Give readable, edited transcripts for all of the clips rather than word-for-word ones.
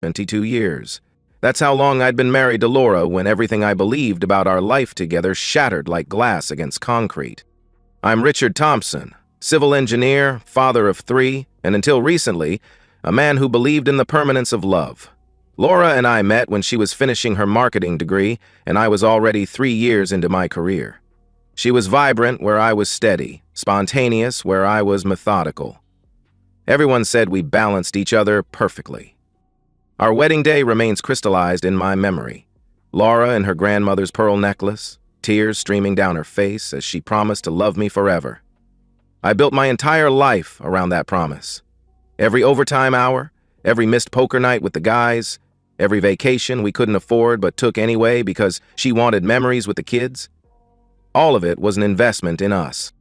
22 years. That's how long I'd been married to Laura when everything I believed about our life together shattered like glass against concrete. I'm Richard Thompson, civil engineer, father of 3, and until recently, a man who believed in the permanence of love. Laura and I met when she was finishing her marketing degree, and I was already 3 years into my career. She was vibrant where I was steady, spontaneous where I was methodical. Everyone said we balanced each other perfectly. Our wedding day remains crystallized in my memory. Laura in her grandmother's pearl necklace, tears streaming down her face as she promised to love me forever. I built my entire life around that promise. Every overtime hour, every missed poker night with the guys, every vacation we couldn't afford but took anyway because she wanted memories with the kids. All of it was an investment in us.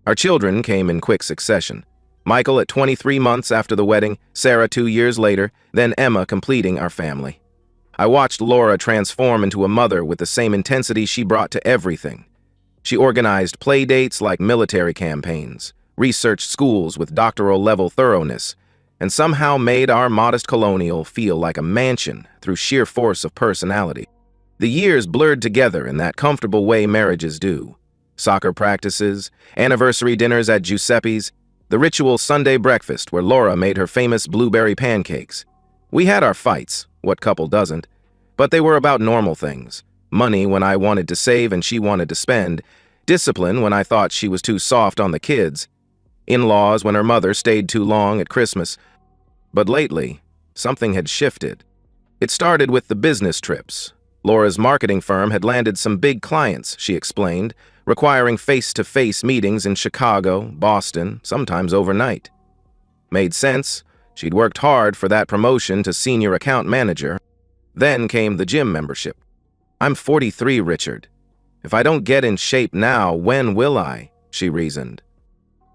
Our children came in quick succession. Michael at 23 months after the wedding, Sarah 2 years later, then Emma completing our family. I watched Laura transform into a mother with the same intensity she brought to everything. She organized play dates like military campaigns, researched schools with doctoral-level thoroughness, and somehow made our modest colonial feel like a mansion through sheer force of personality. The years blurred together in that comfortable way marriages do. Soccer practices, anniversary dinners at Giuseppe's, the ritual Sunday breakfast where Laura made her famous blueberry pancakes. We had our fights, what couple doesn't, but they were about normal things. Money when I wanted to save and she wanted to spend, discipline when I thought she was too soft on the kids, in-laws when her mother stayed too long at Christmas. But lately, something had shifted. It started with the business trips. Laura's marketing firm had landed some big clients, she explained, requiring face-to-face meetings in Chicago, Boston, sometimes overnight. Made sense. She'd worked hard for that promotion to senior account manager. Then came the gym membership. I'm 43, Richard. If I don't get in shape now, when will I? She reasoned.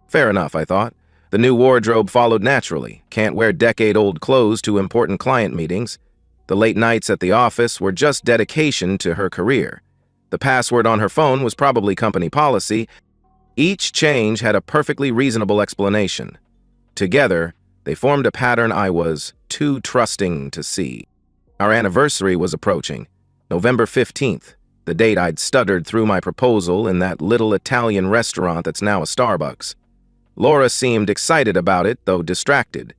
Fair enough, I thought. The new wardrobe followed naturally. Can't wear decade-old clothes to important client meetings. The late nights at the office were just dedication to her career. The password on her phone was probably company policy. Each change had a perfectly reasonable explanation. Together, they formed a pattern I was too trusting to see. Our anniversary was approaching, November 15th, the date I'd stuttered through my proposal in that little Italian restaurant that's now a Starbucks. Laura seemed excited about it, though distracted.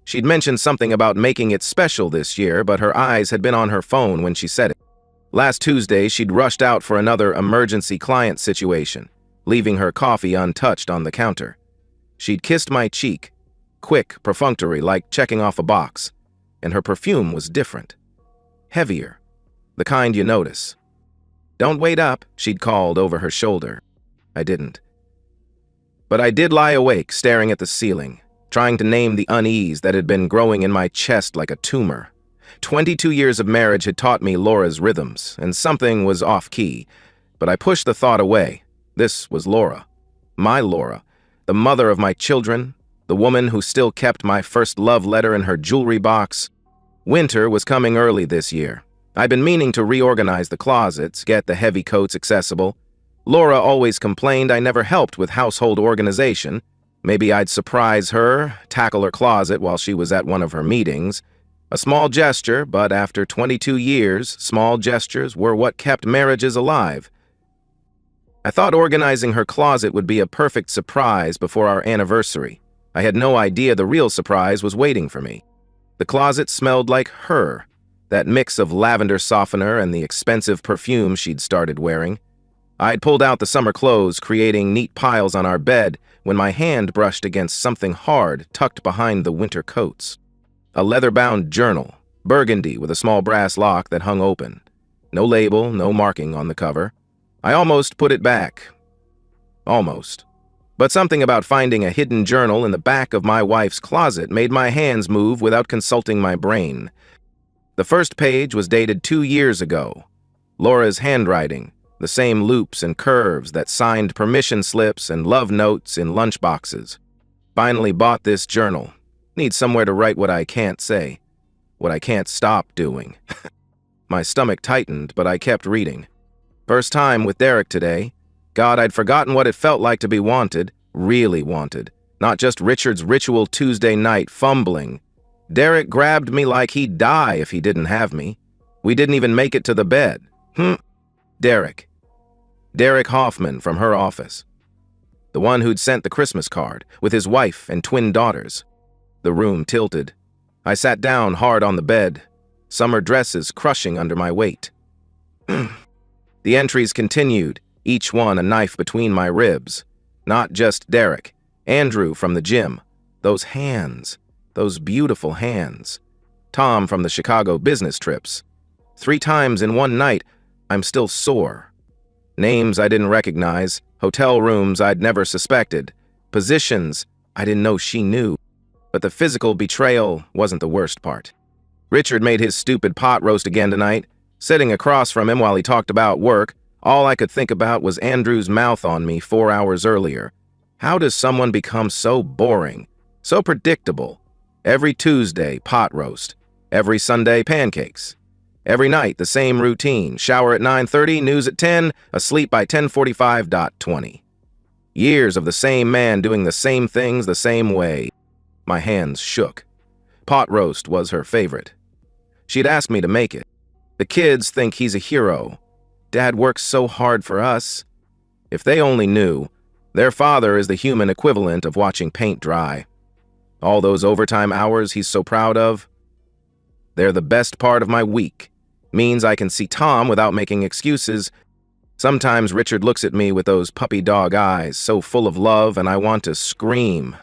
She'd mentioned something about making it special this year, but her eyes had been on her phone when she said it. Last Tuesday, she'd rushed out for another emergency client situation, leaving her coffee untouched on the counter. She'd kissed my cheek, quick, perfunctory, like checking off a box, and her perfume was different. Heavier, the kind you notice. "Don't wait up," she'd called over her shoulder. I didn't. But I did lie awake, staring at the ceiling, trying to name the unease that had been growing in my chest like a tumor. 22 years of marriage had taught me Laura's rhythms, and something was off-key, but I pushed the thought away. This was Laura. My Laura, the mother of my children, the woman who still kept my first love letter in her jewelry box. Winter was coming early this year. I'd been meaning to reorganize the closets, get the heavy coats accessible. Laura always complained I never helped with household organization. Maybe I'd surprise her, tackle her closet while she was at one of her meetings. A small gesture, but after 22 years, small gestures were what kept marriages alive. I thought organizing her closet would be a perfect surprise before our anniversary. I had no idea the real surprise was waiting for me. The closet smelled like her, that mix of lavender softener and the expensive perfume she'd started wearing. I'd pulled out the summer clothes, creating neat piles on our bed, when my hand brushed against something hard tucked behind the winter coats. A leather-bound journal, burgundy with a small brass lock that hung open. No label, no marking on the cover. I almost put it back. Almost. But something about finding a hidden journal in the back of my wife's closet made my hands move without consulting my brain. The first page was dated 2 years ago. Laura's handwriting, the same loops and curves that signed permission slips and love notes in lunchboxes. Finally bought this journal. Need somewhere to write what I can't say, what I can't stop doing. My stomach tightened, but I kept reading. First time with Derek today. God, I'd forgotten what it felt like to be wanted, really wanted. Not just Richard's ritual Tuesday night fumbling. Derek grabbed me like he'd die if he didn't have me. We didn't even make it to the bed. Derek. Derek Hoffman from her office. The one who'd sent the Christmas card, with his wife and twin daughters. The room tilted. I sat down hard on the bed, summer dresses crushing under my weight. The entries continued, each one a knife between my ribs. Not just Derek, Andrew from the gym. Those hands, those beautiful hands. Tom from the Chicago business trips. 3 times in one night, I'm still sore. Names I didn't recognize, hotel rooms I'd never suspected, positions I didn't know she knew. But the physical betrayal wasn't the worst part. Richard made his stupid pot roast again tonight. Sitting across from him while he talked about work, all I could think about was Andrew's mouth on me 4 hours earlier. How does someone become so boring, so predictable? Every Tuesday, pot roast. Every Sunday, pancakes. Every night, the same routine. Shower at 9:30, news at 10, asleep by 10:45.20. Years of the same man doing the same things the same way. My hands shook. Pot roast was her favorite. She'd asked me to make it. The kids think he's a hero. Dad works so hard for us. If they only knew, their father is the human equivalent of watching paint dry. All those overtime hours he's so proud of, they're the best part of my week. Means I can see Tom without making excuses. Sometimes Richard looks at me with those puppy dog eyes, so full of love, and I want to scream.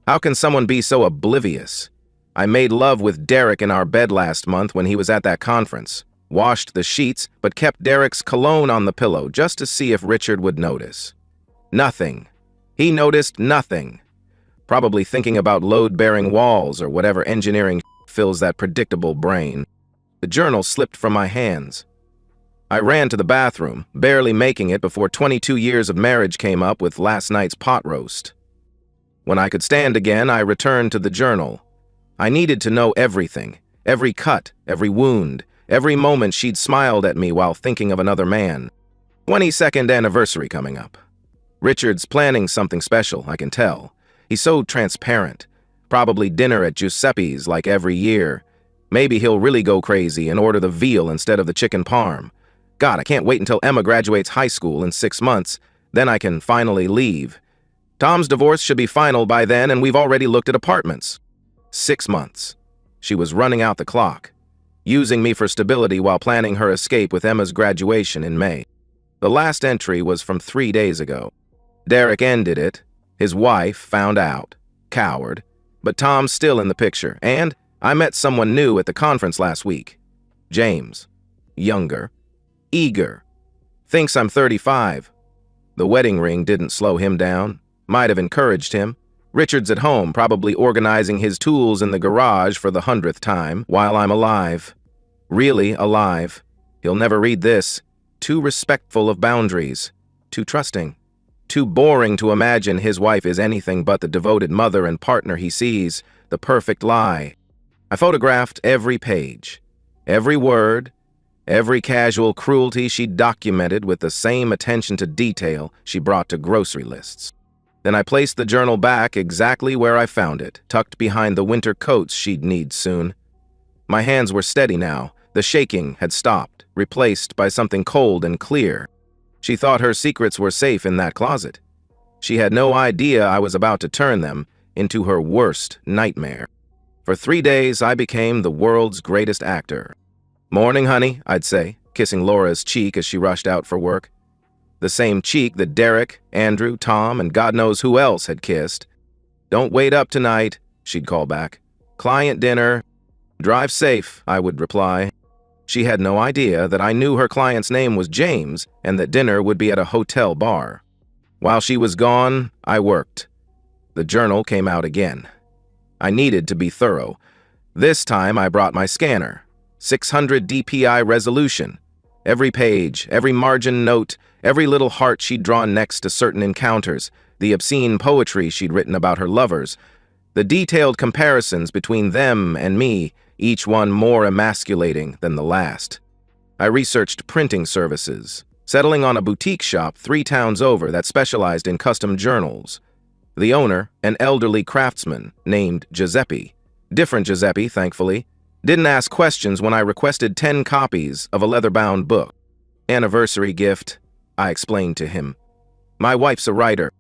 How can someone be so oblivious? I made love with Derek in our bed last month when he was at that conference. Washed the sheets, but kept Derek's cologne on the pillow just to see if Richard would notice. Nothing. He noticed nothing. Probably thinking about load-bearing walls or whatever engineering fills that predictable brain. The journal slipped from my hands. I ran to the bathroom, barely making it before 22 years of marriage came up with last night's pot roast. When I could stand again, I returned to the journal. I needed to know everything, every cut, every wound, every moment she'd smiled at me while thinking of another man. 22nd anniversary coming up. Richard's planning something special, I can tell. He's so transparent. Probably dinner at Giuseppe's like every year. Maybe he'll really go crazy and order the veal instead of the chicken parm. God, I can't wait until Emma graduates high school in 6 months. Then I can finally leave. Tom's divorce should be final by then, and we've already looked at apartments. 6 months. She was running out the clock, using me for stability while planning her escape with Emma's graduation in May. The last entry was from 3 days ago. Derek ended it. His wife found out. Coward. But Tom's still in the picture, and I met someone new at the conference last week. James. Younger. Eager. Thinks I'm 35. The wedding ring didn't slow him down. Might have encouraged him. Richard's at home, probably organizing his tools in the garage for the 100th time, while I'm alive. Really alive. He'll never read this. Too respectful of boundaries. Too trusting. Too boring to imagine his wife is anything but the devoted mother and partner he sees, the perfect lie. I photographed every page, every word, every casual cruelty she documented with the same attention to detail she brought to grocery lists. Then I placed the journal back exactly where I found it, tucked behind the winter coats she'd need soon. My hands were steady now. The shaking had stopped, replaced by something cold and clear. She thought her secrets were safe in that closet. She had no idea I was about to turn them into her worst nightmare. For 3 days, I became the world's greatest actor. "Morning, honey," I'd say, kissing Laura's cheek as she rushed out for work. The same cheek that Derek, Andrew, Tom, and God knows who else had kissed. "Don't wait up tonight," she'd call back. "Client dinner." "Drive safe," I would reply. She had no idea that I knew her client's name was James and that dinner would be at a hotel bar. While she was gone, I worked. The journal came out again. I needed to be thorough. This time I brought my scanner. 600 DPI resolution. Every page, every margin note, every little heart she'd drawn next to certain encounters, the obscene poetry she'd written about her lovers, the detailed comparisons between them and me, each one more emasculating than the last. I researched printing services, settling on a boutique shop 3 towns over that specialized in custom journals. The owner, an elderly craftsman named Giuseppe, Different Giuseppe, thankfully. Didn't ask questions when I requested 10 copies of a leather-bound book. Anniversary gift, I explained to him. My wife's a writer.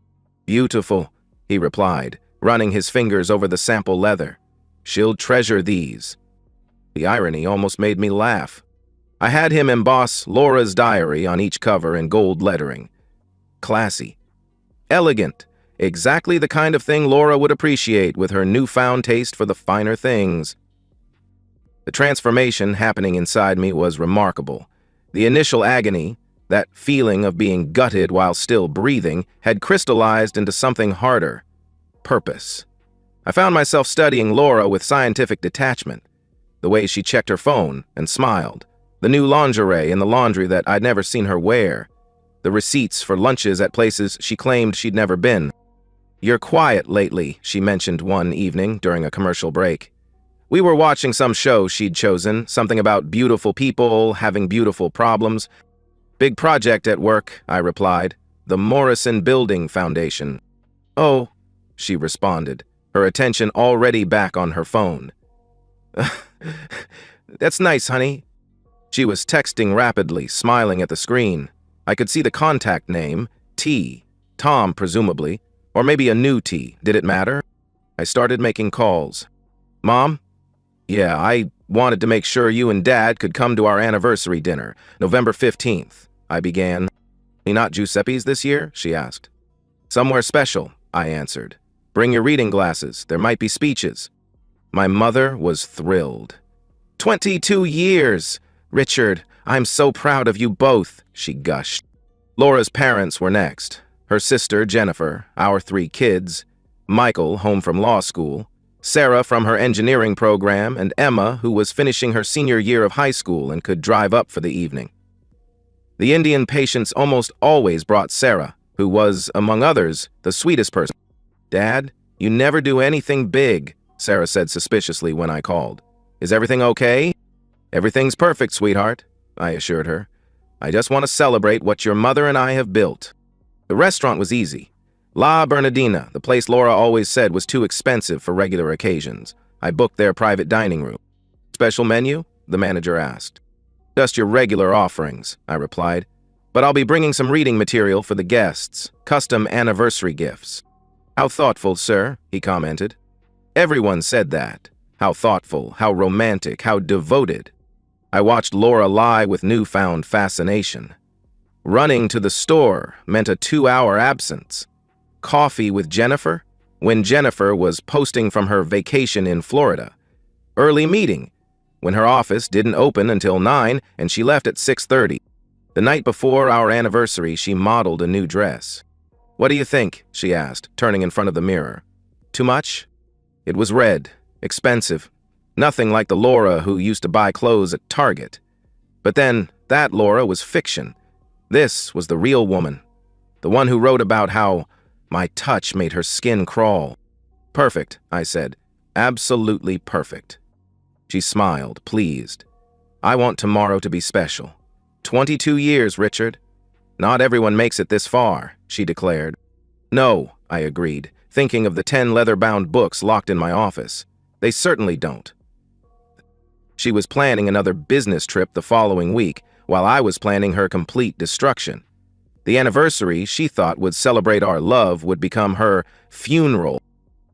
Beautiful, he replied, running his fingers over the sample leather. She'll treasure these. The irony almost made me laugh. I had him emboss Laura's diary on each cover in gold lettering. Classy. Elegant. Exactly the kind of thing Laura would appreciate with her newfound taste for the finer things. The transformation happening inside me was remarkable. The initial agony, that feeling of being gutted while still breathing, had crystallized into something harder. Purpose. I found myself studying Laura with scientific detachment. The way she checked her phone and smiled. The new lingerie in the laundry that I'd never seen her wear. The receipts for lunches at places she claimed she'd never been. You're quiet lately, she mentioned one evening during a commercial break. We were watching some show she'd chosen, something about beautiful people having beautiful problems. Big project at work, I replied. The Morrison Building Foundation. Oh, she responded, her attention already back on her phone. That's nice, honey. She was texting rapidly, smiling at the screen. I could see the contact name, T, Tom presumably, or maybe a new T. Did it matter? I started making calls. Mom? Yeah, I wanted to make sure you and Dad could come to our anniversary dinner, November 15th, I began. Not Giuseppe's this year? She asked. Somewhere special, I answered. Bring your reading glasses. There might be speeches. My mother was thrilled. 22 years! Richard, I'm so proud of you both, she gushed. Laura's parents were next. Her sister, Jennifer, our 3 kids, Michael, home from law school, Sarah from her engineering program, and Emma, who was finishing her senior year of high school and could drive up for the evening. The Indian patients almost always brought Sarah, who was, among others, the sweetest person. Dad, you never do anything big, Sarah said suspiciously when I called. Is everything okay? Everything's perfect, sweetheart, I assured her. I just want to celebrate what your mother and I have built. The restaurant was easy. La Bernardina, the place Laura always said was too expensive for regular occasions. I booked their private dining room. Special menu? The manager asked. Just your regular offerings, I replied. But I'll be bringing some reading material for the guests, custom anniversary gifts. How thoughtful, sir, he commented. Everyone said that. How thoughtful, how romantic, how devoted. I watched Laura lie with newfound fascination. Running to the store meant a 2-hour absence. Coffee with Jennifer? When Jennifer was posting from her vacation in Florida. Early meeting, when her office didn't open until 9 and she left at 6:30. The night before our anniversary, she modeled a new dress. What do you think? She asked, turning in front of the mirror. Too much? It was red, expensive. Nothing like the Laura who used to buy clothes at Target. But then, that Laura was fiction. This was the real woman. The one who wrote about how my touch made her skin crawl. Perfect, I said. Absolutely perfect. She smiled, pleased. I want tomorrow to be special. 22 years, Richard. Not everyone makes it this far, she declared. No, I agreed, thinking of the 10 leather-bound books locked in my office. They certainly don't. She was planning another business trip the following week, while I was planning her complete destruction. The anniversary she thought would celebrate our love would become her funeral.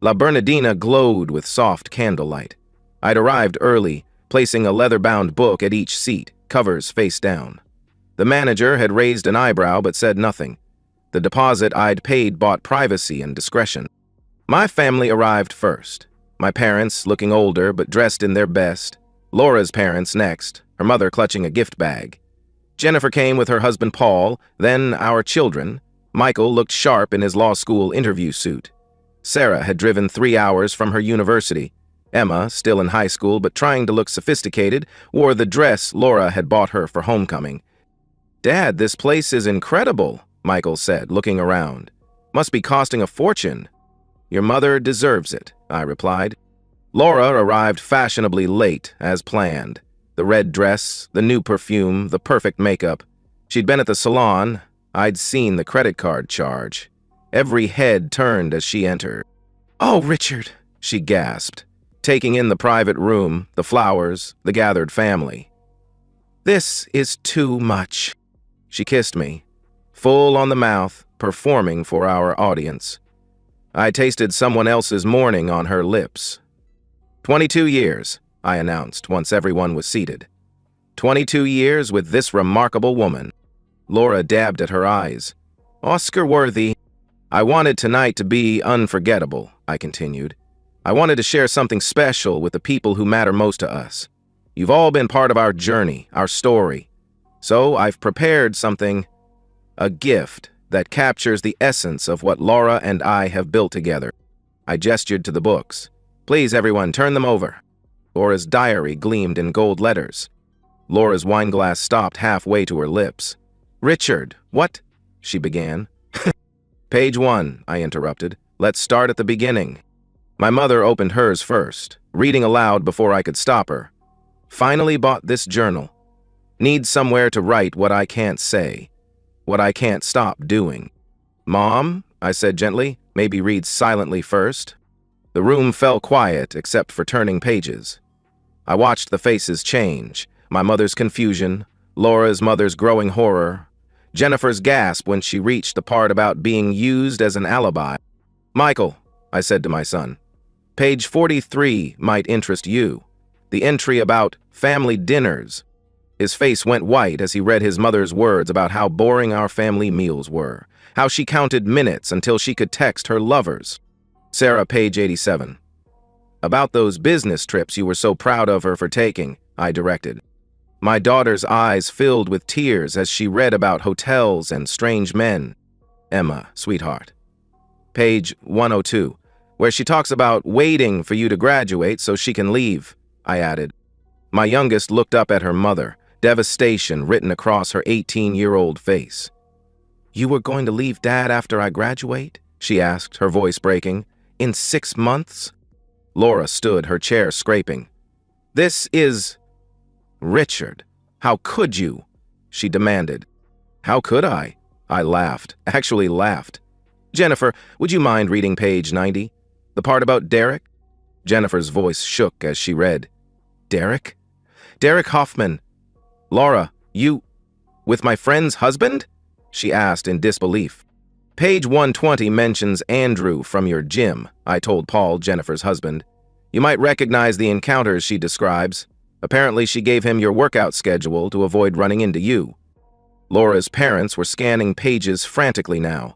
La Bernardina glowed with soft candlelight. I'd arrived early, placing a leather-bound book at each seat, covers face down. The manager had raised an eyebrow but said nothing. The deposit I'd paid bought privacy and discretion. My family arrived first. My parents, looking older but dressed in their best. Laura's parents next, her mother clutching a gift bag. Jennifer came with her husband Paul, then our children. Michael looked sharp in his law school interview suit. Sarah had driven 3 hours from her university. Emma, still in high school but trying to look sophisticated, wore the dress Laura had bought her for homecoming. Dad, this place is incredible, Michael said, looking around. Must be costing a fortune. Your mother deserves it, I replied. Laura arrived fashionably late, as planned. The red dress, the new perfume, the perfect makeup. She'd been at the salon. I'd seen the credit card charge. Every head turned as she entered. Oh, Richard, she gasped. taking in the private room, the flowers, the gathered family. "This is too much." She kissed me, full on the mouth, performing for our audience. I tasted someone else's morning on her lips. 22 years, I announced once everyone was seated. 22 years with this remarkable woman. Laura dabbed at her eyes. "Oscar-worthy." "I wanted tonight to be unforgettable," I continued. "I wanted to share something special with the people who matter most to us. You've all been part of our journey, our story. So I've prepared something, a gift that captures the essence of what Laura and I have built together." I gestured to the books. "Please, everyone, turn them over." Laura's diary gleamed in gold letters. Laura's wineglass stopped halfway to her lips. "Richard, what?" she began. "Page 1, I interrupted. "Let's start at the beginning." My mother opened hers first, reading aloud before I could stop her. "Finally bought this journal. Need somewhere to write what I can't say, what I can't stop doing." "Mom," I said gently, "maybe read silently first." The room fell quiet except for turning pages. I watched the faces change, my mother's confusion, Laura's mother's growing horror, Jennifer's gasp when she reached the part about being used as an alibi. "Michael," I said to my son, "page 43 might interest you. The entry about family dinners." His face went white as he read his mother's words about how boring our family meals were, how she counted minutes until she could text her lovers. "Sarah, page 87. About those business trips you were so proud of her for taking," I directed. My daughter's eyes filled with tears as she read about hotels and strange men. "Emma, sweetheart. Page 102, where she talks about waiting for you to graduate so she can leave," I added. My youngest looked up at her mother, devastation written across her 18-year-old face. "You were going to leave Dad after I graduate?" she asked, her voice breaking. "In 6 months?" Laura stood, her chair scraping. "This is... Richard, how could you?" she demanded. "How could I?" I laughed, actually laughed. "Jennifer, would you mind reading page 90? The part about Derek?" Jennifer's voice shook as she read. "Derek? Derek Hoffman. Laura, you... with my friend's husband?" she asked in disbelief. "Page 120 mentions Andrew from your gym," I told Paul, Jennifer's husband. "You might recognize the encounters she describes. Apparently she gave him your workout schedule to avoid running into you." Laura's parents were scanning pages frantically now.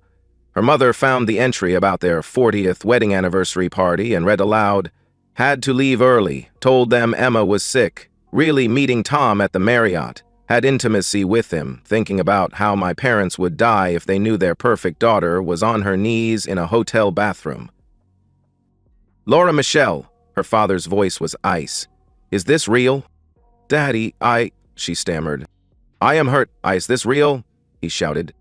Her mother found the entry about their 40th wedding anniversary party and read aloud, "Had to leave early, told them Emma was sick, really meeting Tom at the Marriott, had intimacy with him, thinking about how my parents would die if they knew their perfect daughter was on her knees in a hotel bathroom." "Laura Michelle," her father's voice was ice. "Is this real?" "Daddy, she stammered. "I am hurt. Is this real?" he shouted.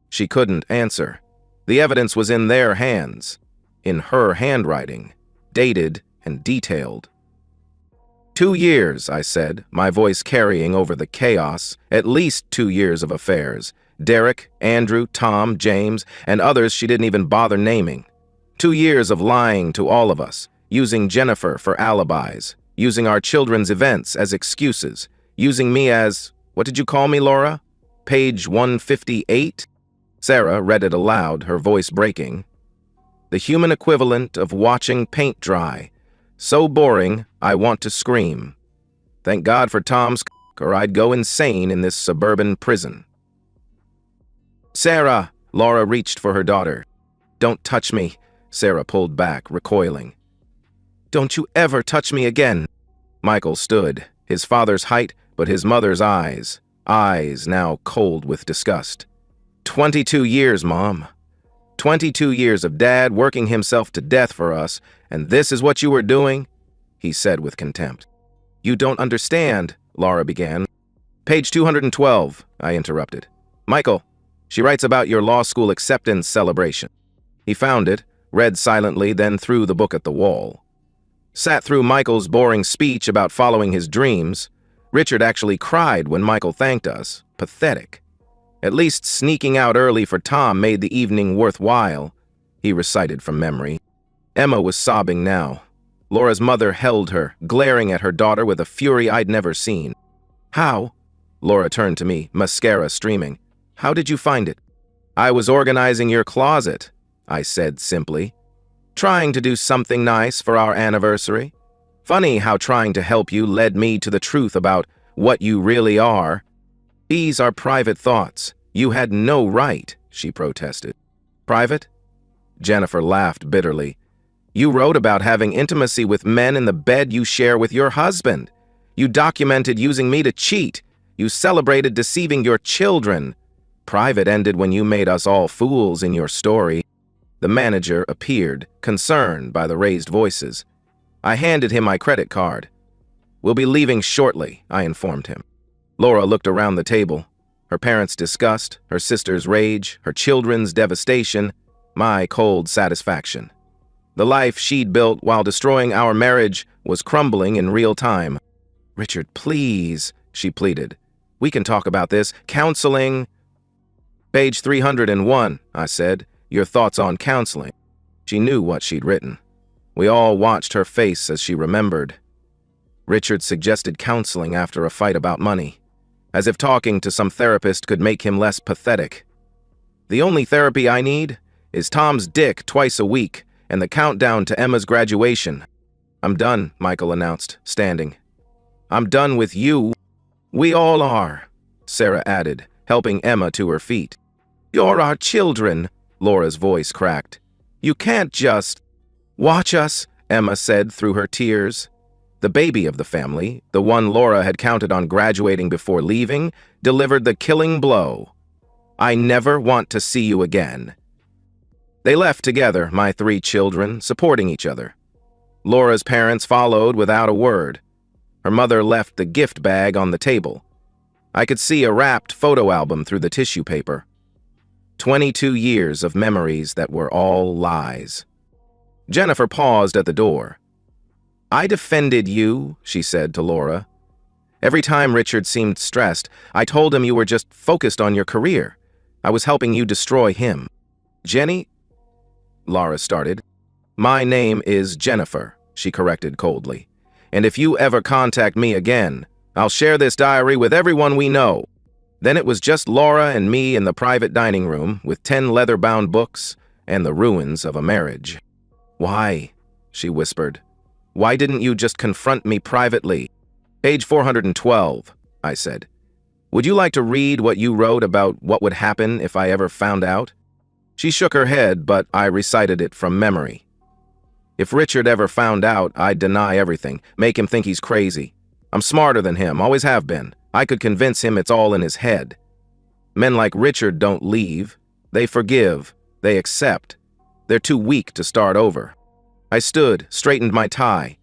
She couldn't answer. The evidence was in their hands, in her handwriting, dated and detailed. 2 years, I said, my voice carrying over the chaos, at least 2 years of affairs. Derek, Andrew, Tom, James, and others she didn't even bother naming. 2 years of lying to all of us, using Jennifer for alibis, using our children's events as excuses, using me as, what did you call me, Laura? Page 158? Sarah read it aloud, her voice breaking. "The human equivalent of watching paint dry. So boring, I want to scream. Thank God for Tom's or I'd go insane in this suburban prison." "Sarah!" Laura reached for her daughter. "Don't touch me," Sarah pulled back, recoiling. "Don't you ever touch me again." Michael stood, his father's height, but his mother's eyes now cold with disgust. 22 years, Mom. 22 years of Dad working himself to death for us, and this is what you were doing?" he said with contempt. "You don't understand," Laura began. "Page 212, I interrupted. "Michael, she writes about your law school acceptance celebration." He found it, read silently, then threw the book at the wall. Sat through Michael's boring speech about following his dreams. Richard actually cried when Michael thanked us. Pathetic. At least sneaking out early for Tom made the evening worthwhile, he recited from memory. Emma was sobbing now. Laura's mother held her, glaring at her daughter with a fury I'd never seen. "How?" Laura turned to me, mascara streaming. "How did you find it?" "I was organizing your closet," I said simply. "Trying to do something nice for our anniversary. Funny how trying to help you led me to the truth about what you really are." "These are private thoughts. You had no right," she protested. "Private?" Jennifer laughed bitterly. "You wrote about having intimacy with men in the bed you share with your husband. You documented using me to cheat. You celebrated deceiving your children. Private ended when you made us all fools in your story." The manager appeared, concerned by the raised voices. I handed him my credit card. "We'll be leaving shortly," I informed him. Laura looked around the table. Her parents' disgust, her sister's rage, her children's devastation, my cold satisfaction. The life she'd built while destroying our marriage was crumbling in real time. "Richard, please," she pleaded. "We can talk about this. Counseling." "Page 301, I said. "Your thoughts on counseling." She knew what she'd written. We all watched her face as she remembered. Richard suggested counseling after a fight about money, as if talking to some therapist could make him less pathetic. "The only therapy I need is Tom's dick twice a week and the countdown to Emma's graduation." "I'm done," Michael announced, standing. "I'm done with you." "We all are," Sarah added, helping Emma to her feet. "You're our children," Laura's voice cracked. "You can't just—" "Watch us," Emma said through her tears. The baby of the family, the one Laura had counted on graduating before leaving, delivered the killing blow. "I never want to see you again." They left together, my 3 children, supporting each other. Laura's parents followed without a word. Her mother left the gift bag on the table. I could see a wrapped photo album through the tissue paper. 22 years of memories that were all lies. Jennifer paused at the door. "I defended you," she said to Laura. "Every time Richard seemed stressed, I told him you were just focused on your career. I was helping you destroy him." "Jenny?" Laura started. "My name is Jennifer," she corrected coldly. "And if you ever contact me again, I'll share this diary with everyone we know." Then it was just Laura and me in the private dining room with 10 leather-bound books and the ruins of a marriage. "Why?" she whispered. "Why didn't you just confront me privately?" "Page 412, I said. "Would you like to read what you wrote about what would happen if I ever found out?" She shook her head, but I recited it from memory. "If Richard ever found out, I'd deny everything, make him think he's crazy. I'm smarter than him, always have been. I could convince him it's all in his head. Men like Richard don't leave. They forgive. They accept. They're too weak to start over." I stood, straightened my tie.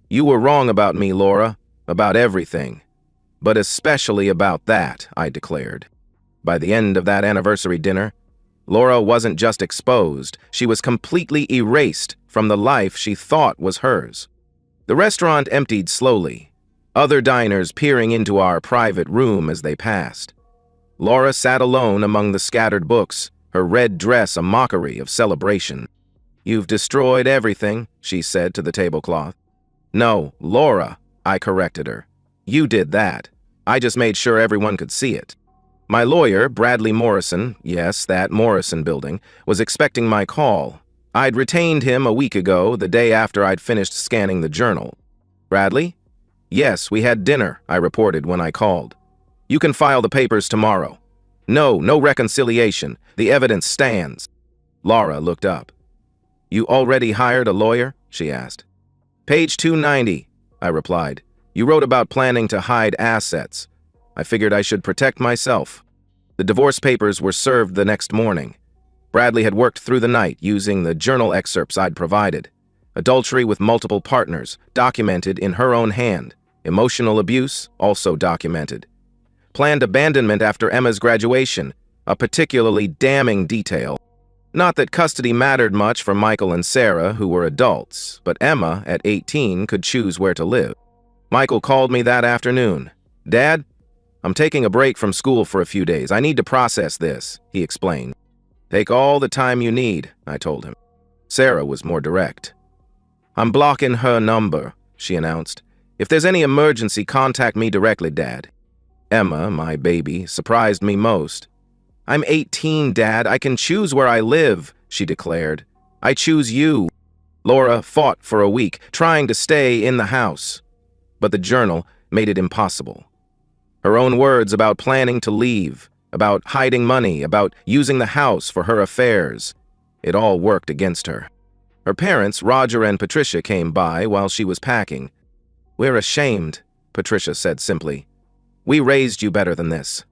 "You were wrong about me, Laura, about everything. But especially about that," I declared. By the end of that anniversary dinner, Laura wasn't just exposed, she was completely erased from the life she thought was hers. The restaurant emptied slowly, other diners peering into our private room as they passed. Laura sat alone among the scattered books, her red dress a mockery of celebration. "You've destroyed everything," she said to the tablecloth. "No, Laura," I corrected her. "You did that. I just made sure everyone could see it." My lawyer, Bradley Morrison, yes, that Morrison building, was expecting my call. I'd retained him a week ago, the day after I'd finished scanning the journal. "Bradley?" "Yes, we had dinner," I reported when I called. "You can file the papers tomorrow." No reconciliation. The evidence stands." Laura looked up. "You already hired a lawyer?" she asked. "Page 290, I replied. "You wrote about planning to hide assets. I figured I should protect myself." The divorce papers were served the next morning. Bradley had worked through the night using the journal excerpts I'd provided. Adultery with multiple partners, documented in her own hand. Emotional abuse, also documented. Planned abandonment after Emma's graduation, a particularly damning detail. Not that custody mattered much for Michael and Sarah, who were adults, but Emma, at 18, could choose where to live. Michael called me that afternoon. "Dad, I'm taking a break from school for a few days. I need to process this," he explained. "Take all the time you need," I told him. Sarah was more direct. I'm blocking her number, she announced. If there's any emergency, contact me directly, Dad. Emma, my baby, surprised me most. I'm 18, Dad. I can choose where I live, she declared. I choose you. Laura fought for a week, trying to stay in the house. But the journal made it impossible. Her own words about planning to leave, about hiding money, about using the house for her affairs, it all worked against her. Her parents, Roger and Patricia, came by while she was packing. We're ashamed, Patricia said simply. We raised you better than this.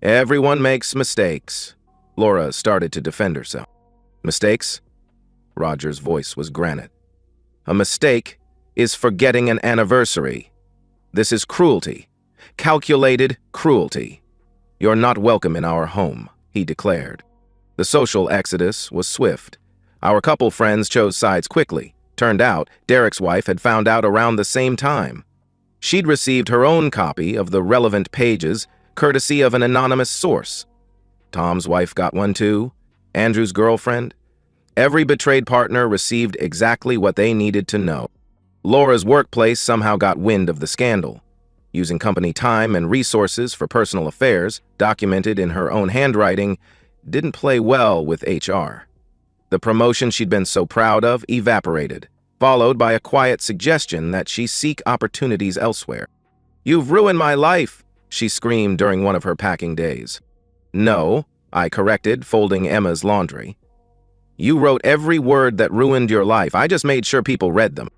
Everyone makes mistakes. Laura started to defend herself. Mistakes? Roger's voice was granite. A mistake is forgetting an anniversary. This is cruelty. Calculated cruelty. You're not welcome in our home, he declared. The social exodus was swift. Our couple friends chose sides quickly. Turned out, Derek's wife had found out around the same time. She'd received her own copy of the relevant pages, courtesy of an anonymous source. Tom's wife got one too. Andrew's girlfriend. Every betrayed partner received exactly what they needed to know. Laura's workplace somehow got wind of the scandal. Using company time and resources for personal affairs, documented in her own handwriting, didn't play well with HR. The promotion she'd been so proud of evaporated, followed by a quiet suggestion that she seek opportunities elsewhere. You've ruined my life, she screamed during one of her packing days. No, I corrected, folding Emma's laundry. You wrote every word that ruined your life. I just made sure people read them.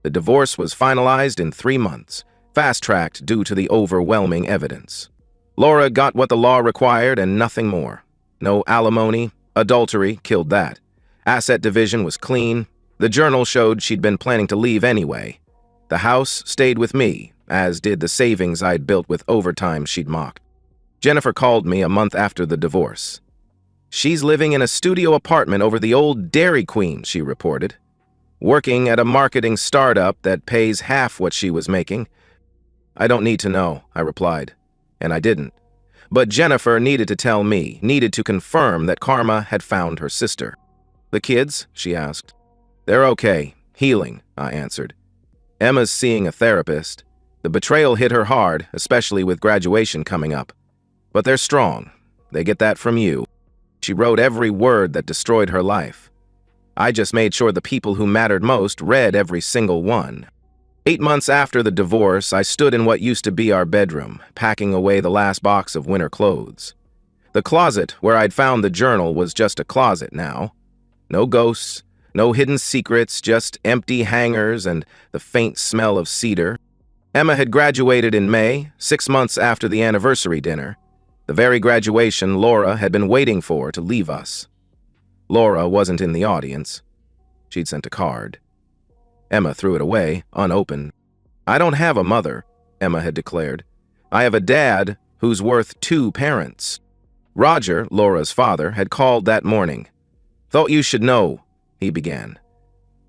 The divorce was finalized in 3 months, fast-tracked due to the overwhelming evidence. Laura got what the law required and nothing more. No alimony, adultery killed that. Asset division was clean. The journal showed she'd been planning to leave anyway. The house stayed with me, as did the savings I'd built with overtime she'd mocked. Jennifer called me a month after the divorce. She's living in a studio apartment over the old Dairy Queen, she reported. Working at a marketing startup that pays half what she was making. I don't need to know, I replied. And I didn't. But Jennifer needed to tell me, needed to confirm that Karma had found her sister. The kids? She asked. They're okay. Healing, I answered. Emma's seeing a therapist. The betrayal hit her hard, especially with graduation coming up. But they're strong. They get that from you. She wrote every word that destroyed her life. I just made sure the people who mattered most read every single one. 8 months after the divorce, I stood in what used to be our bedroom, packing away the last box of winter clothes. The closet where I'd found the journal was just a closet now. No ghosts, no hidden secrets, just empty hangers and the faint smell of cedar. Emma had graduated in May, 6 months after the anniversary dinner. The very graduation Laura had been waiting for to leave us. Laura wasn't in the audience. She'd sent a card. Emma threw it away, unopened. I don't have a mother, Emma had declared. I have a dad who's worth 2 parents. Roger, Laura's father, had called that morning. Thought you should know, he began.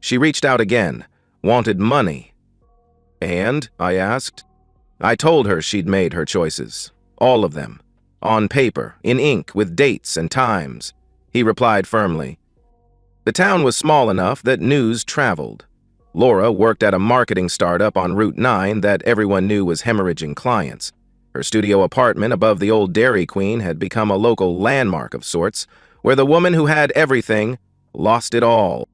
She reached out again, wanted money. And, I asked. I told her she'd made her choices, all of them. On paper, in ink, with dates and times. He replied firmly. The town was small enough that news traveled. Laura worked at a marketing startup on Route 9 that everyone knew was hemorrhaging clients. Her studio apartment above the old Dairy Queen had become a local landmark of sorts, where the woman who had everything lost it all.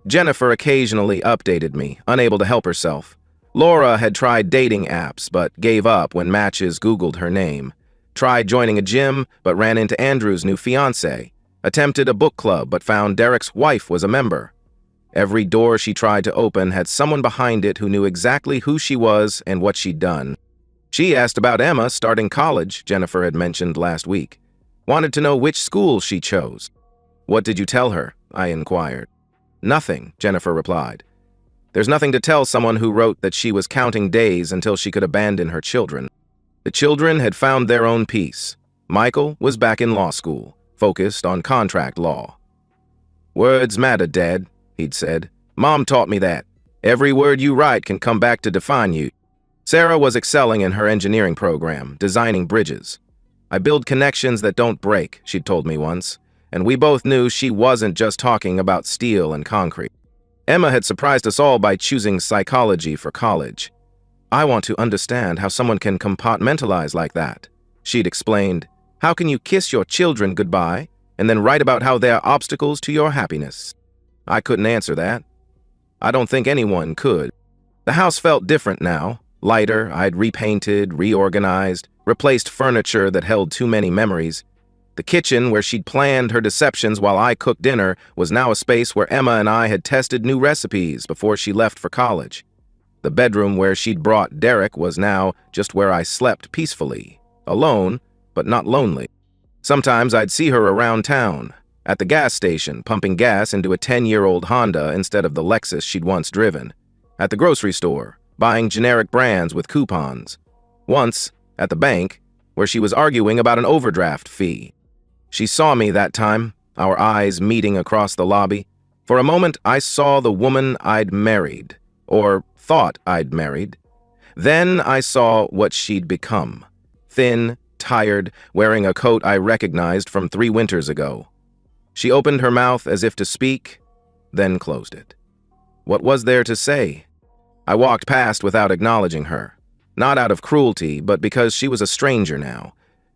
Jennifer occasionally updated me, unable to help herself. Laura had tried dating apps, but gave up when matches Googled her name. Tried joining a gym, but ran into Andrew's new fiancé. Attempted a book club, but found Derek's wife was a member. Every door she tried to open had someone behind it who knew exactly who she was and what she'd done. She asked about Emma starting college, Jennifer had mentioned last week. Wanted to know which school she chose. What did you tell her? I inquired. Nothing, Jennifer replied. There's nothing to tell someone who wrote that she was counting days until she could abandon her children. The children had found their own peace. Michael was back in law school, focused on contract law. Words matter, Dad, he'd said. Mom taught me that. Every word you write can come back to define you. Sarah was excelling in her engineering program, designing bridges. I build connections that don't break, she'd told me once, and we both knew she wasn't just talking about steel and concrete. Emma had surprised us all by choosing psychology for college. "I want to understand how someone can compartmentalize like that," she'd explained. "How can you kiss your children goodbye and then write about how they're obstacles to your happiness?" I couldn't answer that. I don't think anyone could. The house felt different now, lighter. I'd repainted, reorganized, replaced furniture that held too many memories. The kitchen, where she'd planned her deceptions while I cooked dinner, was now a space where Emma and I had tested new recipes before she left for college. The bedroom where she'd brought Derek was now just where I slept peacefully, alone, but not lonely. Sometimes I'd see her around town, at the gas station, pumping gas into a 10-year-old Honda instead of the Lexus she'd once driven. At the grocery store, buying generic brands with coupons. Once, at the bank, where she was arguing about an overdraft fee. She saw me that time, our eyes meeting across the lobby. For a moment, I saw the woman I'd married, or thought I'd married. Then I saw what she'd become. Thin, tired, wearing a coat I recognized from 3 winters ago. She opened her mouth as if to speak, then closed it. What was there to say? I walked past without acknowledging her. Not out of cruelty, but because she was a stranger now.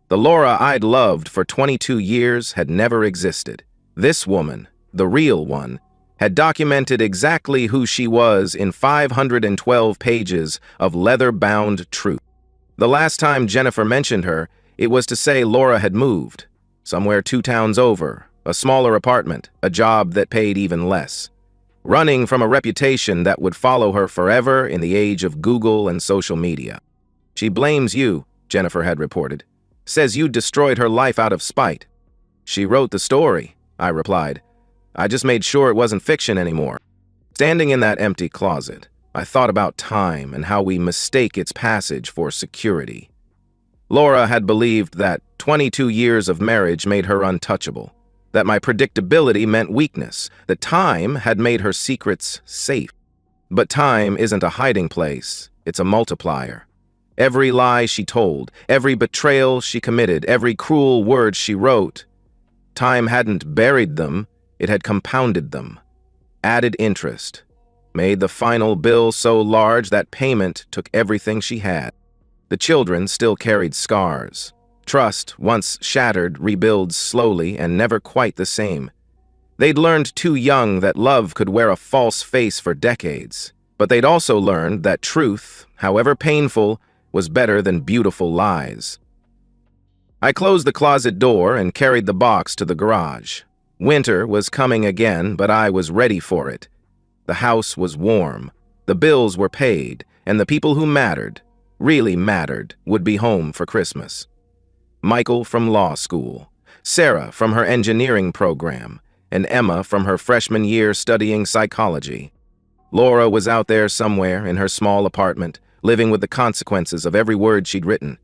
The Laura I'd loved for 22 years had never existed. This woman, the real one, had documented exactly who she was in 512 pages of leather-bound truth. The last time Jennifer mentioned her, it was to say Laura had moved, somewhere 2 towns over, a smaller apartment, a job that paid even less. Running from a reputation that would follow her forever in the age of Google and social media. "She blames you," Jennifer had reported. "Says you destroyed her life out of spite." "She wrote the story," I replied. "I just made sure it wasn't fiction anymore." Standing in that empty closet, I thought about time and how we mistake its passage for security. Laura had believed that 22 years of marriage made her untouchable, that my predictability meant weakness, that time had made her secrets safe. But time isn't a hiding place, it's a multiplier. Every lie she told, every betrayal she committed, every cruel word she wrote, time hadn't buried them, it had compounded them. Added interest, made the final bill so large that payment took everything she had. The children still carried scars. Trust, once shattered, rebuilds slowly and never quite the same. They'd learned too young that love could wear a false face for decades, but they'd also learned that truth, however painful, was better than beautiful lies. I closed the closet door and carried the box to the garage. Winter was coming again, but I was ready for it. The house was warm, the bills were paid, and the people who mattered, really mattered, would be home for Christmas. Michael from law school, Sarah from her engineering program, and Emma from her freshman year studying psychology. Laura was out there somewhere in her small apartment, living with the consequences of every word she'd written.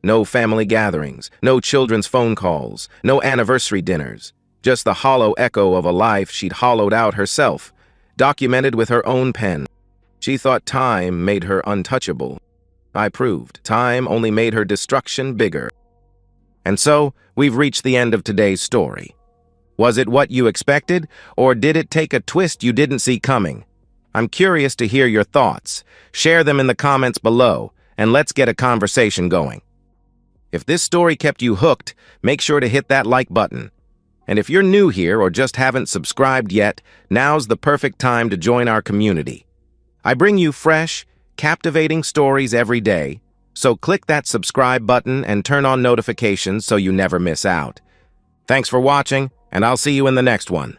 No family gatherings, no children's phone calls, no anniversary dinners, just the hollow echo of a life she'd hollowed out herself, documented with her own pen. She thought time made her untouchable. I proved time only made her destruction bigger. And so, we've reached the end of today's story. Was it what you expected, or did it take a twist you didn't see coming? I'm curious to hear your thoughts. Share them in the comments below, and let's get a conversation going. If this story kept you hooked, make sure to hit that like button. And if you're new here or just haven't subscribed yet, now's the perfect time to join our community. I bring you fresh, captivating stories every day, so click that subscribe button and turn on notifications so you never miss out. Thanks for watching, and I'll see you in the next one.